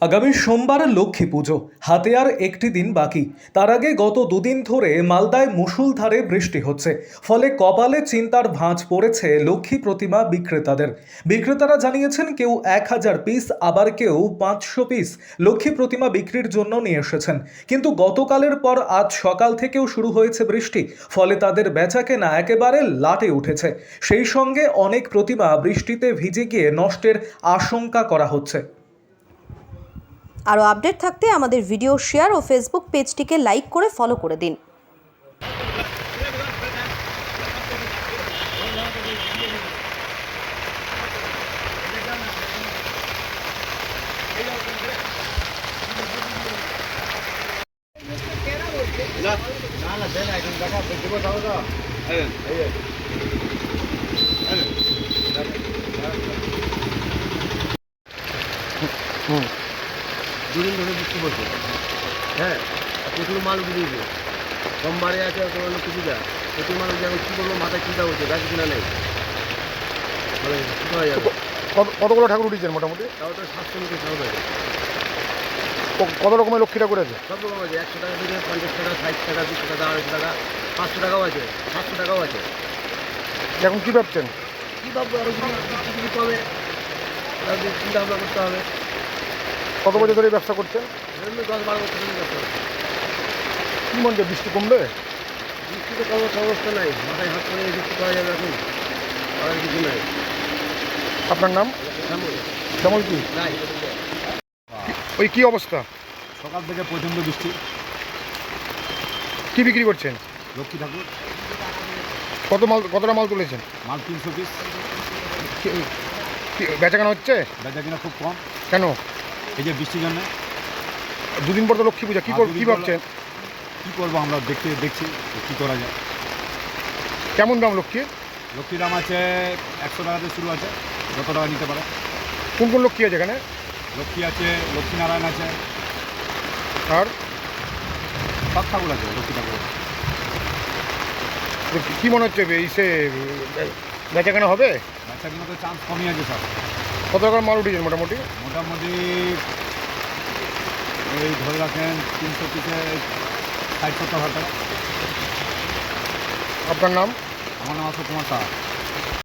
আগামী সোমবার লক্ষ্মী পুজো, হাতে আর একটি দিন বাকি। তার আগে গত দুদিন ধরে মালদায় মুষলধারে বৃষ্টি হচ্ছে, ফলে কপালে চিন্তার ভাঁজ পড়েছে লক্ষ্মী প্রতিমা বিক্রেতাদের। বিক্রেতারা জানিয়েছেন কেউ 1000 পিস, আবার কেউ 500 পিস লক্ষ্মী প্রতিমা বিক্রির জন্য নিয়ে এসেছেন। কিন্তু গতকালের পর আজ সকাল থেকেও শুরু হয়েছে বৃষ্টি, ফলে তাদের বেচাকেনা একেবারে লাটে উঠেছে। সেই সঙ্গে অনেক প্রতিমা বৃষ্টিতে ভিজে গিয়ে নষ্টের আশঙ্কা করা হচ্ছে। আরও আপডেট থাকতে আমাদের ভিডিও শেয়ার ও ফেসবুক পেজটিকে লাইক করে ফলো করে দিন। দুদিন ধরে বৃষ্টি পড়ছে, হ্যাঁ, প্রচুর মাল উঠিয়েছে। সোমবারে আছে তোমার লক্ষ্মী পূজা, প্রচুর মানুষ যেমন কী করবো মাথায় চিন্তা হচ্ছে, গাছ কিনা নেই, মানে কী করা যাবে। কতগুলো ঠাকুর উঠেছেন মোটামুটি? তাও তো 700 মিটার সব আছে, কত রকমের লক্ষ্মী ঠাকুর আছে? সব রকম আছে। 100 টাকা থেকে 50 টাকা, 60 টাকা, 200 টাকা, 250 টাকা, 500 টাকাও আছে, 700 টাকাও আছে। এখন কী ভাবছেন? কী ভাববো, আরও কিছু কমে চিন্তা ভাবনা করতে হবে। কত বছর ধরে ব্যবসা করছেন? 10-12 বছর ধরে ব্যবসা করছি। কী মনে হয় বৃষ্টি কমবে? বৃষ্টিতে কমার অবস্থা নাই, মাথায় হাত করে কিছু করা যাবে এখন, আর কিছু নাই। আপনার নাম? শ্যামল কি? নাই, ওই কী অবস্থা? সকাল থেকে প্রচণ্ড বৃষ্টি। কী বিক্রি করছেন? লক্ষ্মী ঠাকুর। কতটা মাল তুলেছেন? মাল 300 পিস। বেচাকেনা হচ্ছে? বেচা কিনা খুব কম। কেন? এই যে বৃষ্টির জন্য। দুদিন পর তো লক্ষ্মী পূজা, কী ভাবছেন? কী করবো আমরা দেখছি কী করা যায়। কেমন দাম লক্ষ্মীর? লক্ষ্মীর দাম আছে 100 টাকাতে শুরু আছে, যত টাকা নিতে পারে। কোন কোন লক্ষ্মী আছে এখানে? লক্ষ্মী আছে, লক্ষ্মীনারায়ণ আছে, আর সব ঠাকুর আছে লক্ষ্মী ঠাকুর। কী মনে হচ্ছে বেচাকেনা হবে? বেচা কিনা তো চান্স কমই আছে সব। কত টাকার মাল উঠেছেন মোটামুটি? মোটামুটি এই ধরে রাখেন 300 পিসে 60-70 হাজার টাকা। আপনার নাম? আমার নাম অশোক কুমার সাহা।